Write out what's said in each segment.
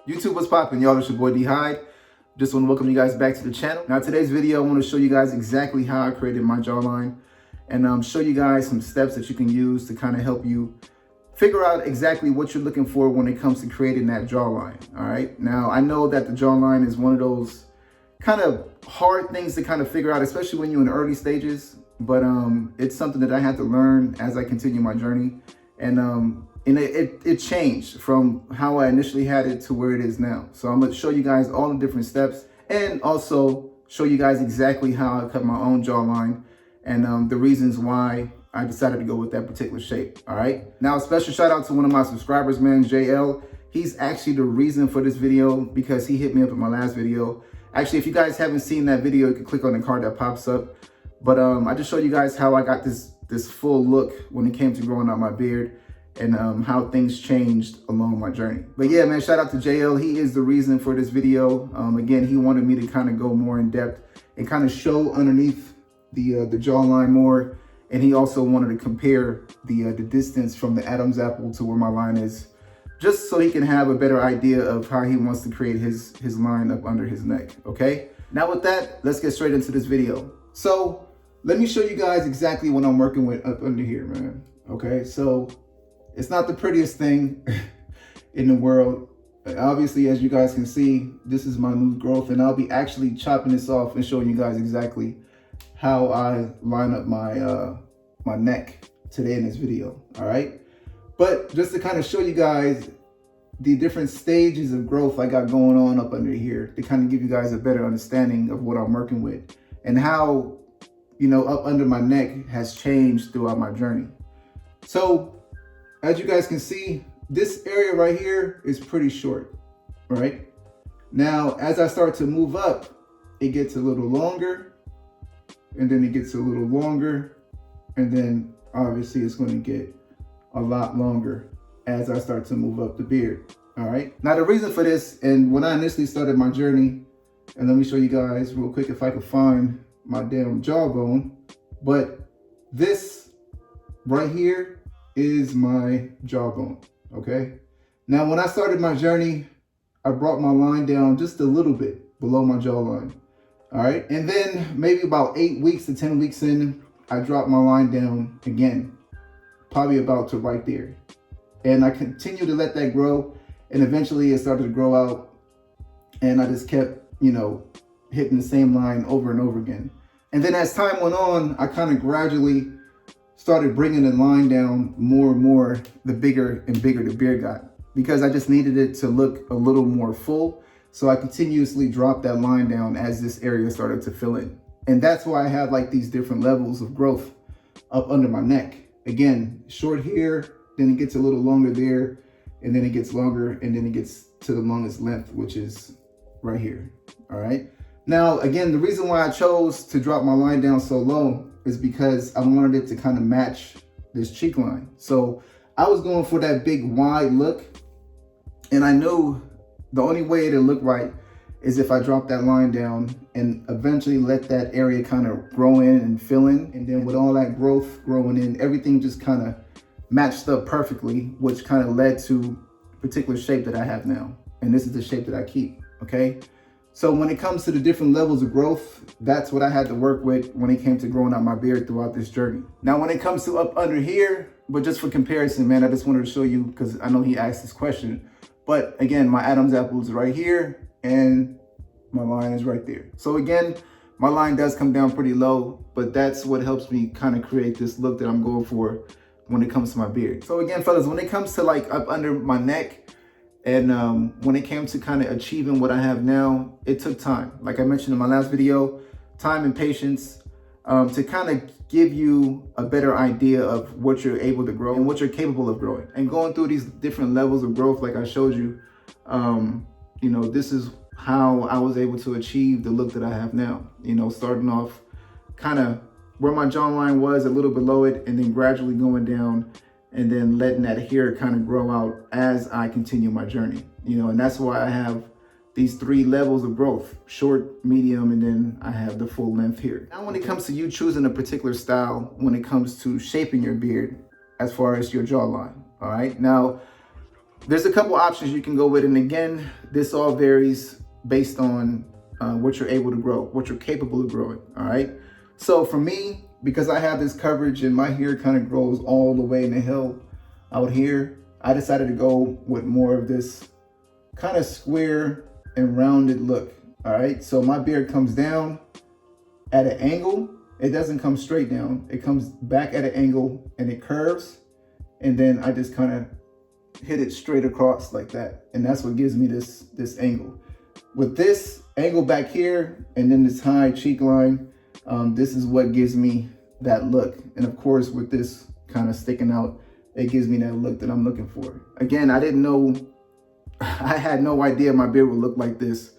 YouTube, what's poppin', y'all? It's your boy D Hyde. Just want to welcome you guys back to the channel. Now, today's video, I want to show you guys exactly how I created my jawline and show you guys some steps that you can use to kind of help you figure out exactly what you're looking for when it comes to creating that jawline. All right. Now, I know that the jawline is one of those kind of hard things to kind of figure out, especially when you're in the early stages. But it's something that I had to learn as I continue my journey. And it changed from how I initially had it to where it is now. So I'm gonna show you guys all the different steps and also show you guys exactly how I cut my own jawline and the reasons why I decided to go with that particular shape. All right. Now, a special shout out to one of my subscribers, man, JL. He's actually the reason for this video because he hit me up in my last video. Actually, if you guys haven't seen that video, you can click on the card that pops up. But I just showed you guys how I got this full look when it came to growing out my beard and how things changed along my journey. But yeah, man, shout out to JL. He is the reason for this video. Again, he wanted me to kind of go more in depth and kind of show underneath the jawline more. And he also wanted to compare the distance from the Adam's apple to where my line is, just so he can have a better idea of how he wants to create his line up under his neck, okay? Now with that, let's get straight into this video. So let me show you guys exactly what I'm working with up under here, man, okay? So it's not the prettiest thing in the world. Obviously, as you guys can see, this is my new growth, and I'll be actually chopping this off and showing you guys exactly how I line up my my neck today in this video, all right? But just to kind of show you guys the different stages of growth I got going on up under here to kind of give you guys a better understanding of what I'm working with and how, you know, up under my neck has changed throughout my journey. So as you guys can see, this area right here is pretty short, right? Now, as I start to move up, it gets a little longer, and then it gets a little longer, and then obviously it's going to get a lot longer as I start to move up the beard, all right? Now, the reason for this, and when I initially started my journey, and let me show you guys real quick if I can find my damn jawbone, but this right here is my jawbone, okay? Now, when I started my journey, I brought my line down just a little bit below my jawline, all right? And then maybe about 8 weeks to 10 weeks in, I dropped my line down again, probably about to right there. And I continued to let that grow, and eventually it started to grow out, and I just kept, you know, hitting the same line over and over again. And then as time went on, I kind of gradually started bringing the line down more and more the bigger and bigger the beard got, because I just needed it to look a little more full. So I continuously dropped that line down as this area started to fill in. And that's why I have like these different levels of growth up under my neck. Again, short here, then it gets a little longer there, and then it gets longer, and then it gets to the longest length, which is right here, all right? Now, again, the reason why I chose to drop my line down so low is because I wanted it to kind of match this cheek line. So I was going for that big wide look, and I knew the only way to look right is if I drop that line down and eventually let that area kind of grow in and fill in. And then with all that growth growing in, everything just kind of matched up perfectly, which kind of led to a particular shape that I have now. And this is the shape that I keep, okay? So when it comes to the different levels of growth, that's what I had to work with when it came to growing out my beard throughout this journey. Now, when it comes to up under here, but just for comparison, man, I just wanted to show you because I know he asked this question. But again, my Adam's apple is right here and my line is right there. So again, my line does come down pretty low, but that's what helps me kind of create this look that I'm going for when it comes to my beard. So again, fellas, when it comes to like up under my neck, and when it came to kind of achieving what I have now, it took time. Like I mentioned in my last video, time and patience to kind of give you a better idea of what you're able to grow and what you're capable of growing. And going through these different levels of growth, like I showed you, you know, this is how I was able to achieve the look that I have now. You know, starting off kind of where my jawline was, a little below it, and then gradually going down and then letting that hair kind of grow out as I continue my journey, you know, and that's why I have these 3 levels of growth: short, medium, and then I have the full length here. Now, when it comes to you choosing a particular style, when it comes to shaping your beard, as far as your jawline, all right? Now, There's a couple options you can go with. And again, this all varies based on what you're able to grow, what you're capable of growing, all right? So for me, because I have this coverage and my hair kind of grows all the way in the hill out here, I decided to go with more of this kind of square and rounded look, all right? So my beard comes down at an angle. It doesn't come straight down. It comes back at an angle and it curves. And then I just kind of hit it straight across like that. And that's what gives me this angle. With this angle back here and then this high cheek line, this is what gives me that look. And of course, with this kind of sticking out, it gives me that look that I'm looking for. Again, I didn't know, I had no idea my beard would look like this,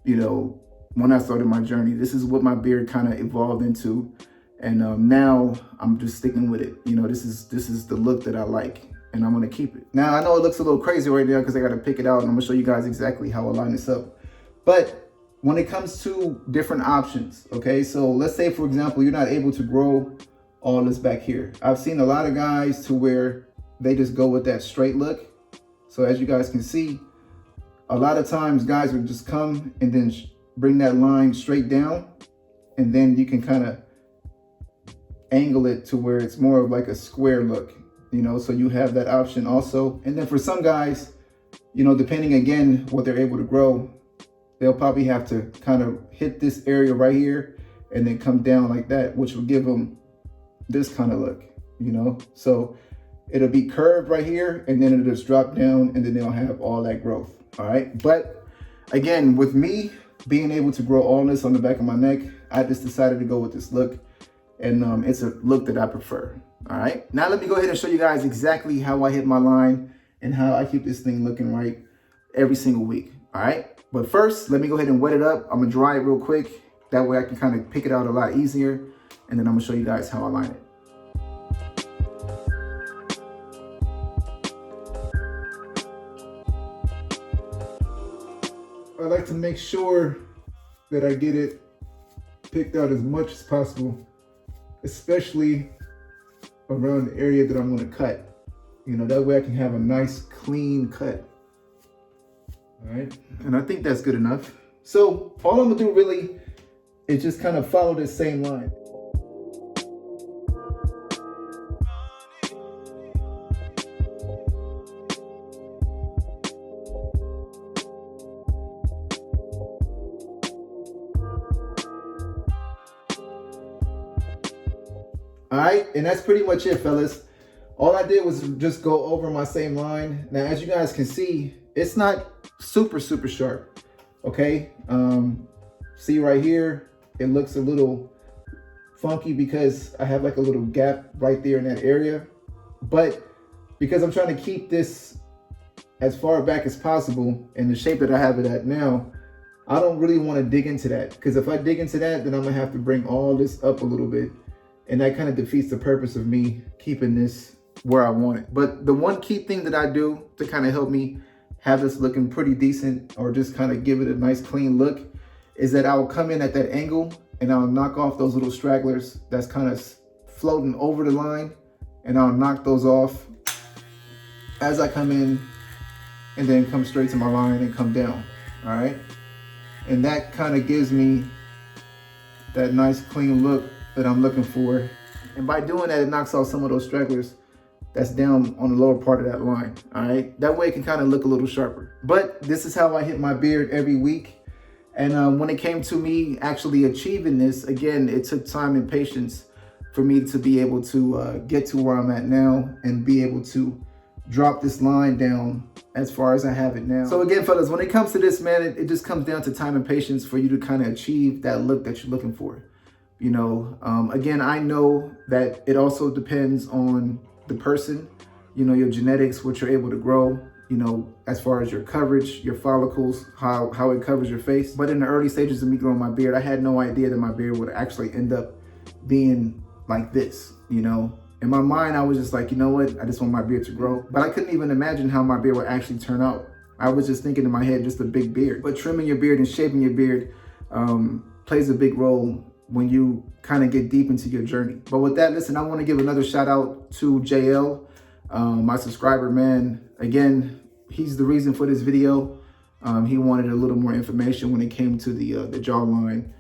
you know, when I started my journey. This is what my beard kind of evolved into. And now I'm just sticking with it. You know, this is the look that I like, and I'm gonna keep it. Now, I know it looks a little crazy right now because I gotta pick it out, and I'm gonna show you guys exactly how I line this up. But when it comes to different options, okay, so let's say, for example, you're not able to grow all this back here. I've seen a lot of guys to where they just go with that straight look. So as you guys can see, a lot of times guys would just come and then bring that line straight down, and then you can kind of angle it to where it's more of like a square look, you know, so you have that option also. And then for some guys, you know, depending again what they're able to grow, they'll probably have to kind of hit this area right here and then come down like that, which will give them this kind of look, you know. So it'll be curved right here and then it'll just drop down and then they'll have all that growth, all right? But again, with me being able to grow all this on the back of my neck, I just decided to go with this look. And it's a look that I prefer, all right? Now let me go ahead and show you guys exactly how I hit my line and how I keep this thing looking right every single week, all right? But first, let me go ahead and wet it up. I'm gonna dry it real quick. That way I can kind of pick it out a lot easier. And then I'm gonna show you guys how I line it. I like to make sure that I get it picked out as much as possible, especially around the area that I'm gonna cut. You know, that way I can have a nice clean cut. All right, and I think that's good enough. So all I'm gonna do really is just kind of follow this same line. All right, and that's pretty much it, fellas. All I did was just go over my same line. Now, as you guys can see, it's not super sharp, okay? See right here, it looks a little funky because I have like a little gap right there in that area. But because I'm trying to keep this as far back as possible in the shape that I have it at now, I don't really want to dig into that, because if I dig into that, then I'm gonna have to bring all this up a little bit. And that kind of defeats the purpose of me keeping this where I want it. But the one key thing that I do to kind of help me have this looking pretty decent, or just kind of give it a nice clean look, is that I'll come in at that angle and I'll knock off those little stragglers that's kind of floating over the line, and I'll knock those off as I come in, and then come straight to my line and come down, all right? And that kind of gives me that nice clean look that I'm looking for. And by doing that, it knocks off some of those stragglers that's down on the lower part of that line, all right? That way it can kind of look a little sharper. But this is how I hit my beard every week. And when it came to me actually achieving this, again, it took time and patience for me to be able to get to where I'm at now and be able to drop this line down as far as I have it now. So again, fellas, when it comes to this, man, it just comes down to time and patience for you to kind of achieve that look that you're looking for. You know, again, I know that it also depends on the person, you know, your genetics, what you're able to grow, you know, as far as your coverage, your follicles, how it covers your face. But in the early stages of me growing my beard, I had no idea that my beard would actually end up being like this, you know. In my mind, I was just like, you know what, I just want my beard to grow. But I couldn't even imagine how my beard would actually turn out. I was just thinking in my head, just a big beard. But trimming your beard and shaping your beard plays a big role when you kind of get deep into your journey. But with that, listen, I want to give another shout out to JL, my subscriber, man. Again, he's the reason for this video. He wanted a little more information when it came to the jawline.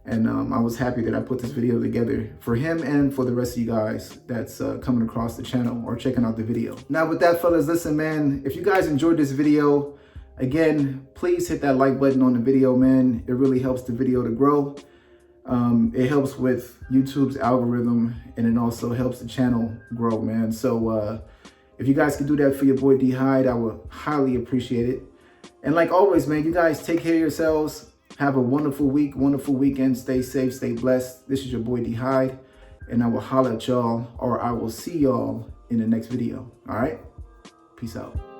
And I was happy that I put this video together for him and for the rest of you guys that's coming across the channel or checking out the video. Now with that, fellas, listen, man, if you guys enjoyed this video, again, please hit that like button on the video, man. It really helps the video to grow. It helps with YouTube's algorithm, and it also helps the channel grow, man. So if you guys could do that for your boy D Hyde, I would highly appreciate it. And like always, man, you guys take care of yourselves. Have a wonderful week, wonderful weekend. Stay safe, stay blessed. This is your boy D Hyde, and I will holler at y'all, or I will see y'all in the next video. All right? Peace out.